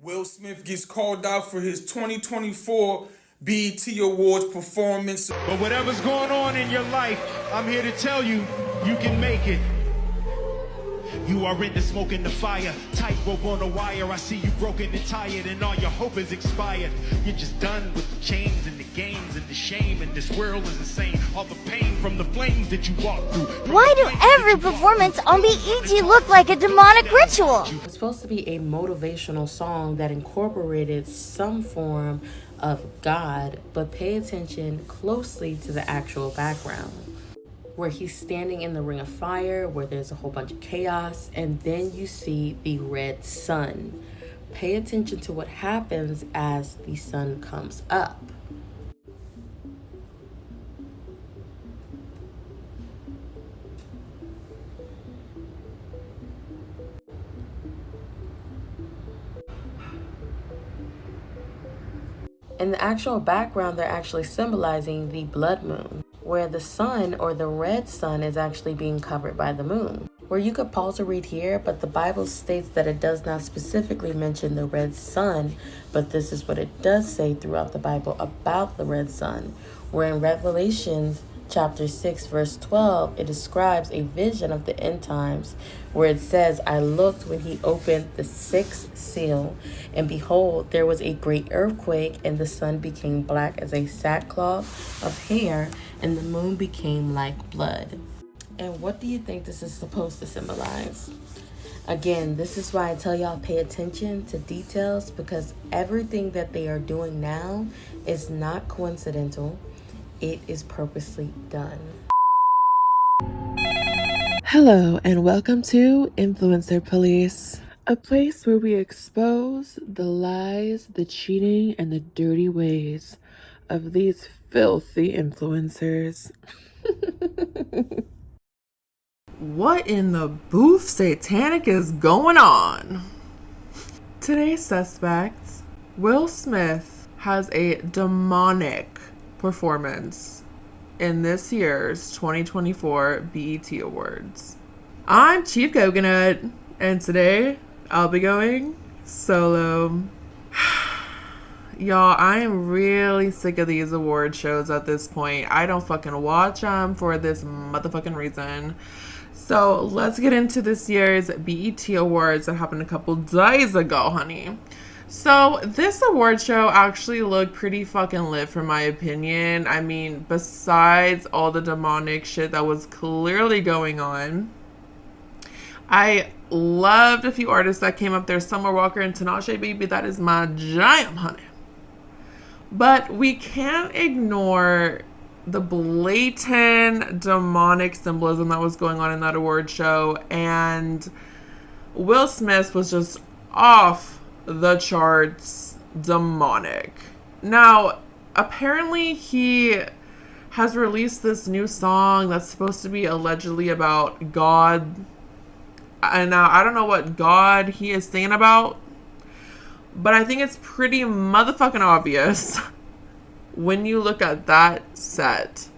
Will Smith gets called out for his 2024 BET Awards performance. But whatever's going on in your life, I'm here to tell you, you can make it. You are in the smoke and the fire, tightrope on the wire. I see you broken and tired, and all your hope is expired. You're just done with the chains and the games and the shame, and this world is insane. All the pain from the flames that you walk through. Why do every performance on BET look like a demonic ritual? It's supposed to be a motivational song that incorporated some form of God, but pay attention closely to the actual background, where he's standing in the ring of fire, where there's a whole bunch of chaos, and then you see the red sun. Pay attention to what happens as the sun comes up. In the actual background, they're actually symbolizing the blood moon, where the sun, or the red sun, is actually being covered by the moon. Where you could pause to read here, but the Bible states that it does not specifically mention the red sun, but this is what it does say throughout the Bible about the red sun, where in Revelations chapter 6 verse 12, it describes a vision of the end times, where it says, I looked when he opened the sixth seal, and behold, there was a great earthquake, and the sun became black as a sackcloth of hair, and the moon became like blood. And what do you think this is supposed to symbolize? Again, this is why I tell y'all pay attention to details, because everything that they are doing now is not coincidental. It is purposely done. Hello and welcome to Influencer Police, a place where we expose the lies, the cheating, and the dirty ways of these filthy influencers. What in the booth satanic is going on? Today's suspect, Will Smith, has a demonic performance in this year's 2024 BET Awards. I'm Chief Coconut, and today I'll be going solo. Y'all, I am really sick of these award shows at this point. I don't fucking watch them for this motherfucking reason. So let's get into this year's BET Awards that happened a couple days ago, honey. So this award show actually looked pretty fucking lit from my opinion. I mean, besides all the demonic shit that was clearly going on, I loved a few artists that came up there. Summer Walker and Tinashe, baby, that is my jam, honey. But we can't ignore the blatant demonic symbolism that was going on in that award show, and Will Smith was just off the charts demonic. Now, apparently he has released this new song that's supposed to be allegedly about God. And now I don't know what God he is singing about, but I think it's pretty motherfucking obvious when you look at that set,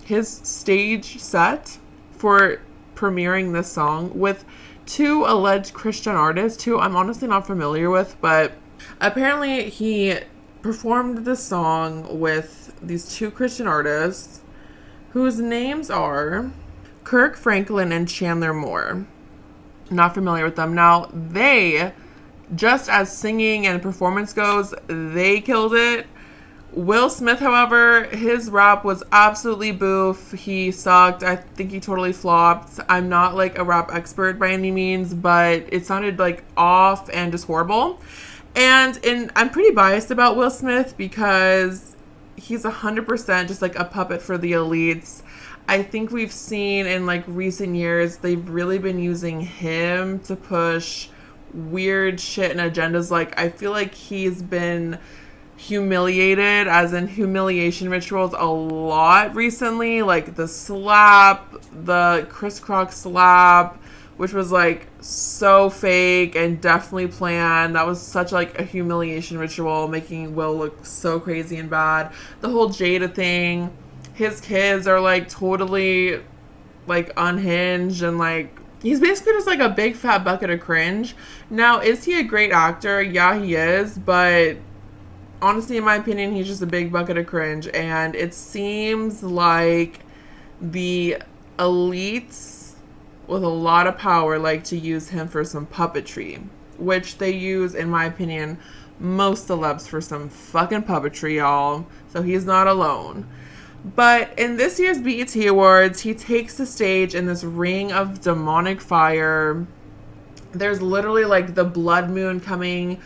his stage set for premiering this song with two alleged Christian artists who I'm honestly not familiar with, but apparently he performed the song with these two Christian artists whose names are Kirk Franklin and Chandler Moore. Not familiar with them. Now, they, just as singing and performance goes, they killed it. Will Smith, however, his rap was absolutely boof. He sucked. I think he totally flopped. I'm not like a rap expert by any means, but it sounded like off and just horrible. And I'm pretty biased about Will Smith because he's 100% just like a puppet for the elites. I think we've seen in like recent years, they've really been using him to push weird shit and agendas. Like, I feel like he's been humiliated, as in humiliation rituals, a lot recently. Like the slap, the Chris Crock slap, which was like so fake and definitely planned. That was such like a humiliation ritual, making Will look so crazy and bad. The whole Jada thing, his kids are like totally like unhinged and like He's basically just like a big fat bucket of cringe. Now, is he a great actor? Yeah, he is, but honestly, in my opinion, he's just a big bucket of cringe, and it seems like the elites with a lot of power like to use him for some puppetry, which they use, in my opinion, most celebs for some fucking puppetry, y'all. So he's not alone. But in this year's BET Awards, he takes the stage in this ring of demonic fire. There's literally like the blood moon coming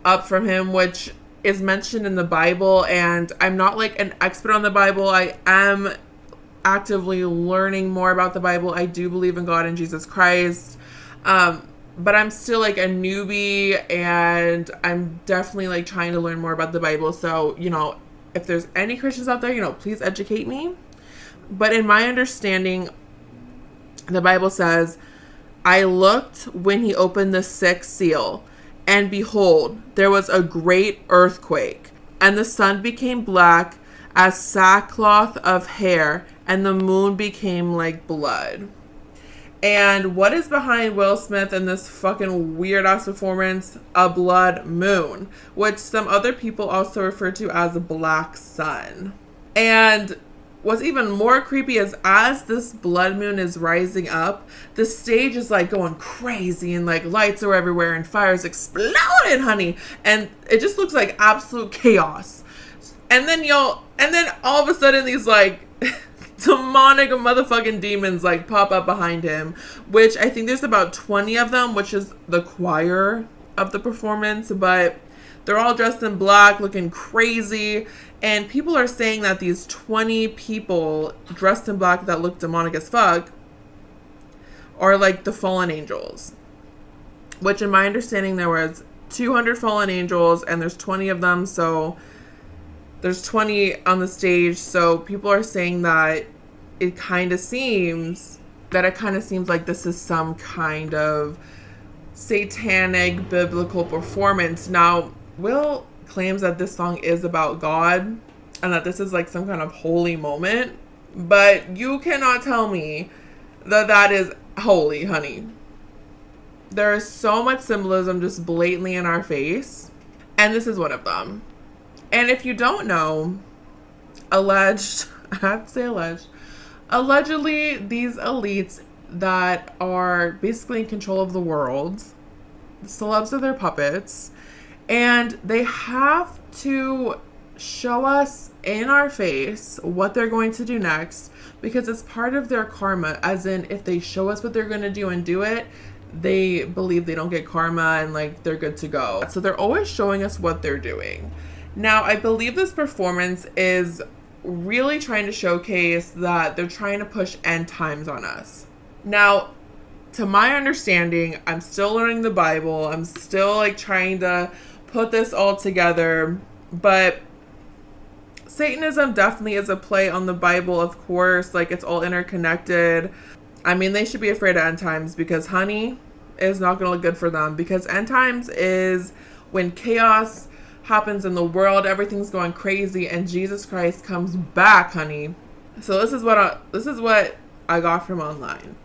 up from him, which is mentioned in the Bible. And I'm not like an expert on the Bible. I am actively learning more about the Bible. I do believe in God and Jesus Christ. But I'm still like a newbie, and I'm definitely like trying to learn more about the Bible. So, you know, if there's any Christians out there, you know, please educate me. But in my understanding, the Bible says, I looked when he opened the sixth seal, and behold, there was a great earthquake, and the sun became black as sackcloth of hair, and the moon became like blood. And what is behind Will Smith in this fucking weird ass performance? A blood moon, which some other people also refer to as a black sun. And what's even more creepy is as this blood moon is rising up, the stage is like going crazy, and like lights are everywhere and fire's exploding, honey. And it just looks like absolute chaos. And then all of a sudden these like demonic motherfucking demons like pop up behind him, which I think there's about 20 of them, which is the choir of the performance, but they're all dressed in black, looking crazy, and people are saying that these 20 people dressed in black that look demonic as fuck are like the fallen angels, which in my understanding there was 200 fallen angels and there's 20 of them, so there's 20 on the stage. So people are saying that it kind of seems like this is some kind of satanic biblical performance. Now, Will claims that this song is about God and that this is like some kind of holy moment, but you cannot tell me that that is holy, honey. There is so much symbolism just blatantly in our face, and this is one of them. And if you don't know, I have to say allegedly, these elites that are basically in control of the world, the celebs are their puppets, and they have to show us in our face what they're going to do next, because it's part of their karma, as in if they show us what they're going to do and do it, they believe they don't get karma and like they're good to go. So they're always showing us what they're doing. Now, I believe this performance is really trying to showcase that they're trying to push end times on us. Now, to my understanding, I'm still learning the Bible. I'm still like trying to put this all together, but Satanism definitely is a play on the Bible, of course. Like, it's all interconnected. I mean, they should be afraid of end times, because honey, it's not going to look good for them, because end times is when chaos happens in the world, everything's going crazy, and Jesus Christ comes back, honey. So this is what I got from online.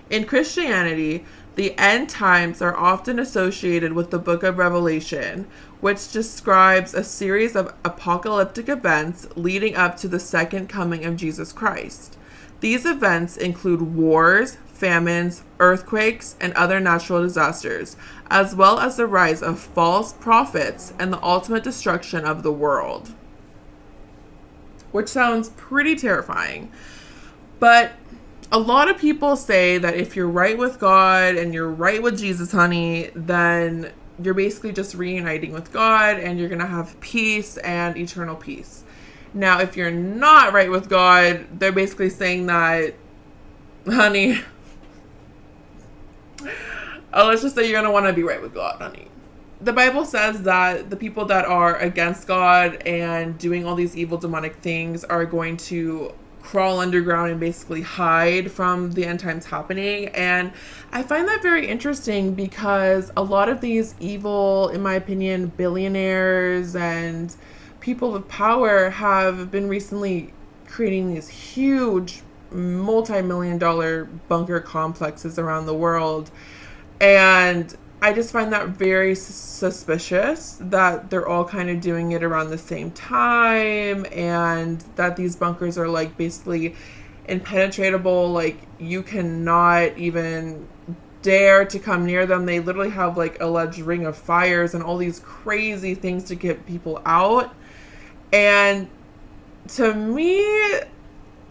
In Christianity, the end times are often associated with the book of Revelation, which describes a series of apocalyptic events leading up to the second coming of Jesus Christ. These events include wars, famines, earthquakes, and other natural disasters, as well as the rise of false prophets and the ultimate destruction of the world. Which sounds pretty terrifying. But a lot of people say that if you're right with God and you're right with Jesus, honey, then you're basically just reuniting with God and you're going to have peace and eternal peace. Now, if you're not right with God, they're basically saying that, honey, let's just say you're going to want to be right with God, honey. The Bible says that the people that are against God and doing all these evil demonic things are going to crawl underground and basically hide from the end times happening. And I find that very interesting, because a lot of these evil, in my opinion, billionaires and people of power have been recently creating these huge multi-million dollar bunker complexes around the world. And I just find that very suspicious that they're all kind of doing it around the same time, and that these bunkers are like basically impenetrable. Like, you cannot even dare to come near them. They literally have like alleged ring of fires and all these crazy things to get people out. And to me,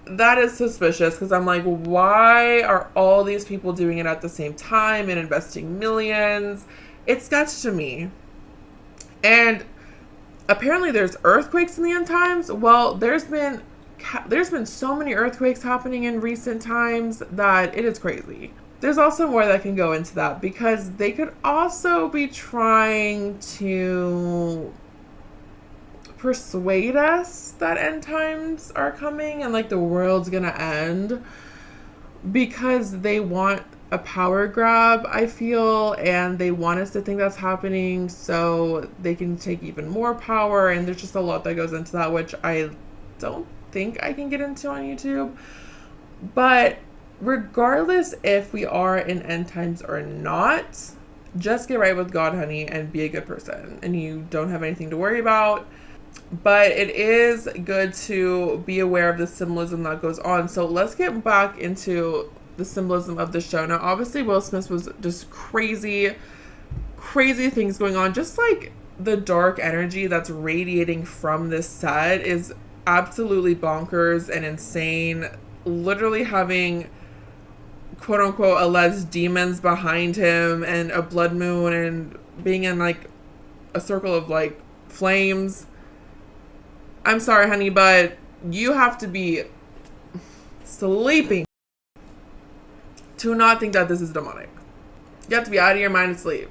that is suspicious, because I'm like, why are all these people doing it at the same time and investing millions? It's sketch to me. And apparently there's earthquakes in the end times. Well, there's been so many earthquakes happening in recent times that it is crazy. There's also more that can go into that, because they could also be trying to persuade us that end times are coming and like the world's gonna end, because they want a power grab, I feel, and they want us to think that's happening so they can take even more power. And there's just a lot that goes into that, which I don't think I can get into on YouTube. But regardless if we are in end times or not, just get right with God, honey, and be a good person, and you don't have anything to worry about. But it is good to be aware of the symbolism that goes on. So let's get back into the symbolism of the show. Now, obviously, Will Smith was just crazy things going on. Just like the dark energy that's radiating from this set is absolutely bonkers and insane. Literally having quote unquote alleged demons behind him, and a blood moon, and being in like a circle of like flames. I'm sorry, honey, but you have to be sleeping to not think that this is demonic. You have to be out of your mind asleep.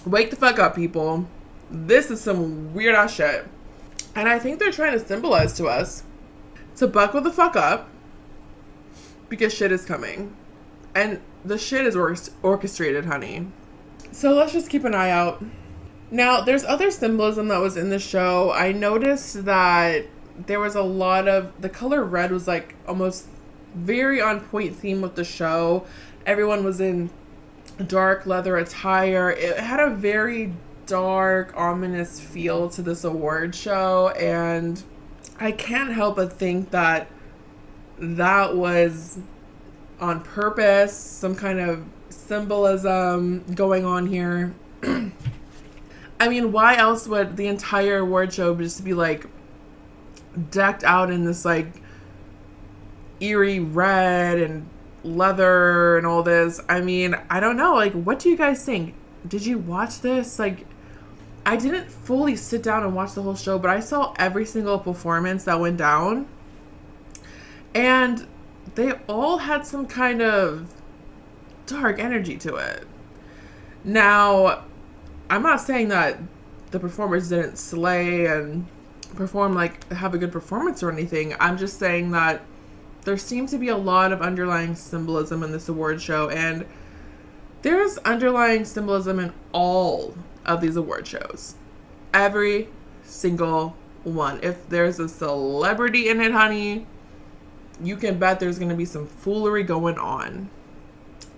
Wake the fuck up, people. This is some weird ass shit. And I think they're trying to symbolize to us to buckle the fuck up, because shit is coming. And the shit is orchestrated, honey. So let's just keep an eye out. Now, there's other symbolism that was in the show. I noticed that there was a lot of... The color red was like almost very on point theme with the show. Everyone was in dark leather attire. It had a very dark, ominous feel to this award show. And I can't help but think that that was on purpose. Some kind of symbolism going on here. I mean, why else would the entire award show just be like decked out in this like eerie red and leather and all this? I mean, I don't know. Like, what do you guys think? Did you watch this? Like, I didn't fully sit down and watch the whole show, but I saw every single performance that went down. And they all had some kind of dark energy to it. Now, I'm not saying that the performers didn't slay and perform, like, have a good performance or anything. I'm just saying that there seems to be a lot of underlying symbolism in this award show, and there's underlying symbolism in all of these award shows. Every single one. If there's a celebrity in it, honey, you can bet there's going to be some foolery going on.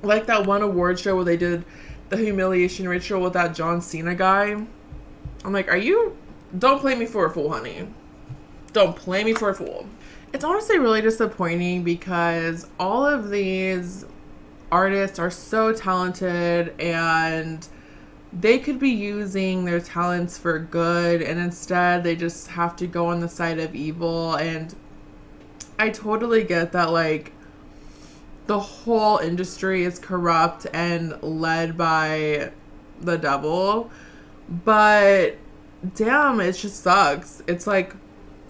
Like that one award show where they did the humiliation ritual with that John Cena guy. I'm like, don't play me for a fool, honey. Don't play me for a fool. It's honestly really disappointing, because all of these artists are so talented and they could be using their talents for good, and instead they just have to go on the side of evil. And I totally get that, like, the whole industry is corrupt and led by the devil, but damn, it just sucks. It's like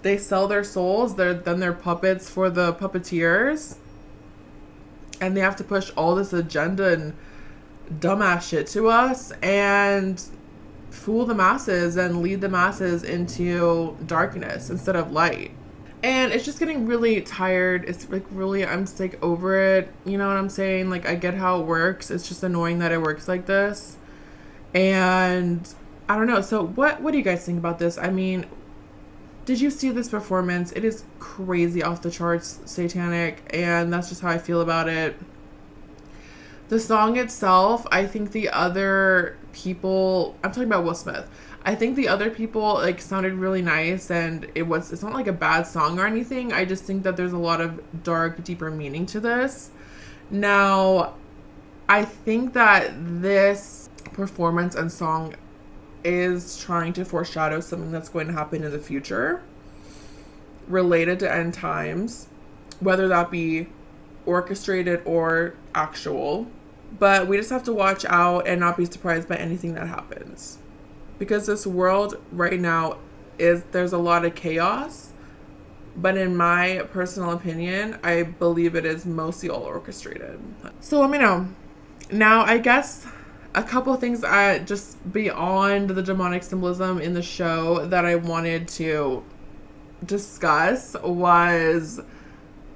they sell their souls, then they're puppets for the puppeteers, and they have to push all this agenda and dumbass shit to us and fool the masses and lead the masses into darkness instead of light. And it's just getting really tired. It's like really, I'm just like over it. You know what I'm saying? Like, I get how it works. It's just annoying that it works like this. And I don't know. So what do you guys think about this? I mean, did you see this performance? It is crazy, off the charts, satanic, and that's just how I feel about it. The song itself, I think the other people, I'm talking about Will Smith, I think the other people like sounded really nice, and it's not like a bad song or anything. I just think that there's a lot of dark, deeper meaning to this. Now, I think that this performance and song is trying to foreshadow something that's going to happen in the future related to end times, whether that be orchestrated or actual. But we just have to watch out and not be surprised by anything that happens, because this world right now there's a lot of chaos, but in my personal opinion, I believe it is mostly all orchestrated. So let me know. Now, I guess a couple of things just beyond the demonic symbolism in the show that I wanted to discuss was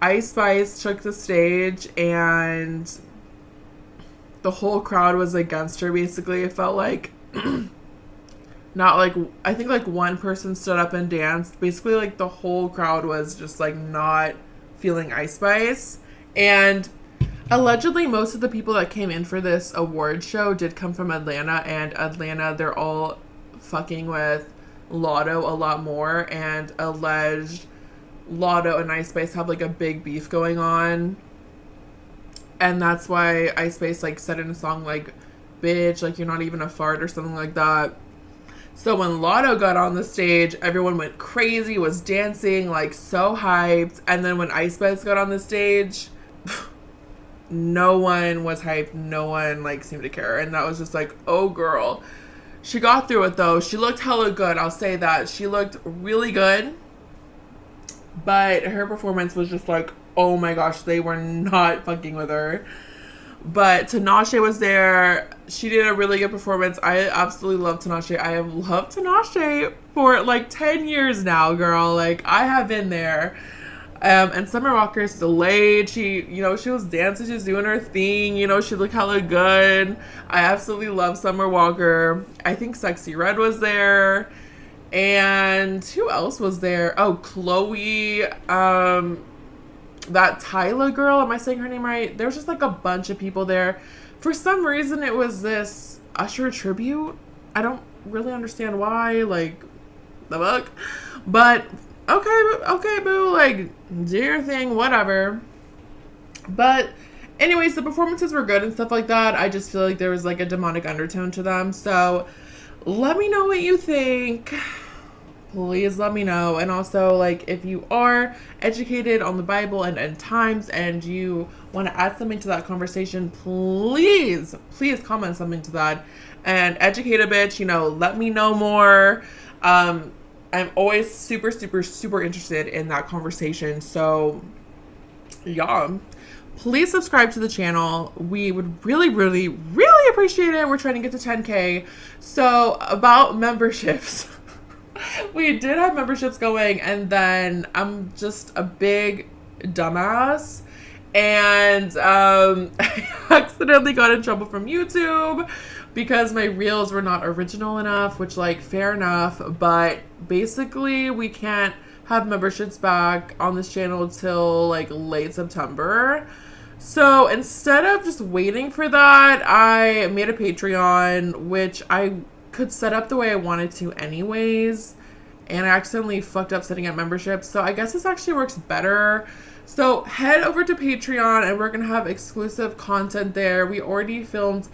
Ice Spice took the stage and the whole crowd was against her, basically. It felt like not like, I think like one person stood up and danced. Basically, like the whole crowd was just like not feeling Ice Spice. And allegedly, most of the people that came in for this award show did come from Atlanta, and Atlanta, they're all fucking with Lotto a lot more, and alleged Lotto and Ice Spice have like a big beef going on. And that's why Ice Spice like said in a song like, bitch, like you're not even a fart or something like that. So when Lotto got on the stage, everyone went crazy, was dancing, like so hyped. And then when Ice Spice got on the stage, no one was hyped. No one like seemed to care. And that was just like, oh girl. She got through it though. She looked hella good. I'll say that. She looked really good. But her performance was just like, oh my gosh, they were not fucking with her. But Tinashe was there. She did a really good performance. I absolutely love Tinashe. I have loved Tinashe for like 10 years now, girl. Like, I have been there. And Summer Walker delayed. She was dancing, just doing her thing. She looked hella good. I absolutely love Summer Walker. I think Sexy Red was there. And who else was there? Oh, Chloe. That Tyla girl, am I saying her name right? There was just like a bunch of people there. For some reason, it was this Usher tribute. I don't really understand why, like, the fuck. But, okay, boo, like, do your thing, whatever. But, anyways, the performances were good and stuff like that. I just feel like there was, like, a demonic undertone to them. So, let me know what you think. Please let me know. And also, like, if you are educated on the Bible and end times and you want to add something to that conversation, please comment something to that and educate a bitch. Let me know more. I'm always super, super, super interested in that conversation. So, yeah. Please subscribe to the channel. We would really, really, really appreciate it. We're trying to get to 10K. So, about memberships. We did have memberships going, and then I'm just a big dumbass, and I accidentally got in trouble from YouTube because my reels were not original enough, which, like, fair enough, but basically we can't have memberships back on this channel till like late September. So instead of just waiting for that, I made a Patreon, which I could set up the way I wanted to anyways, and I accidentally fucked up setting up memberships. So I guess this actually works better. So head over to Patreon and we're gonna have exclusive content there. We already filmed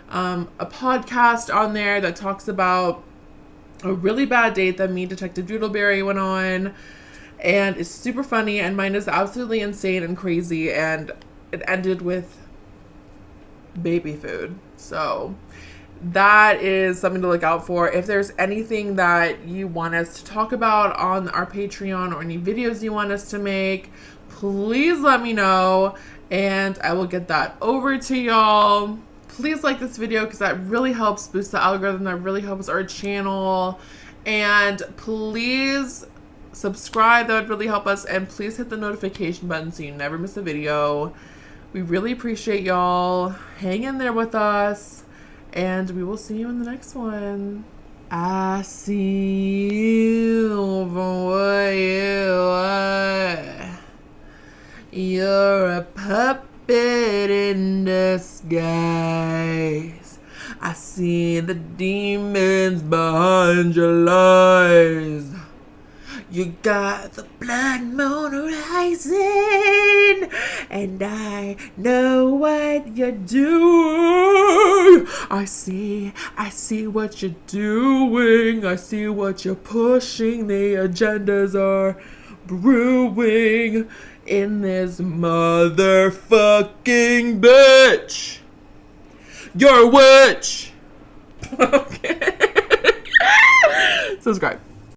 a podcast on there that talks about a really bad date that me and Detective Doodleberry went on, and it's super funny, and mine is absolutely insane and crazy, and it ended with baby food. So that is something to look out for. If there's anything that you want us to talk about on our Patreon or any videos you want us to make, please let me know and I will get that over to y'all. Please like this video because that really helps boost the algorithm. That really helps our channel. And please subscribe. That would really help us. And please hit the notification button so you never miss a video. We really appreciate y'all. Hang in there with us. And we will see you in the next one. I see you for what you are. You're a puppet in disguise. I see the demons behind your lies. You got the blood moon rising, and I know what you're doing. I see what you're doing. I see what you're pushing. The agendas are brewing in this motherfucking bitch. You're a witch. Okay. Subscribe.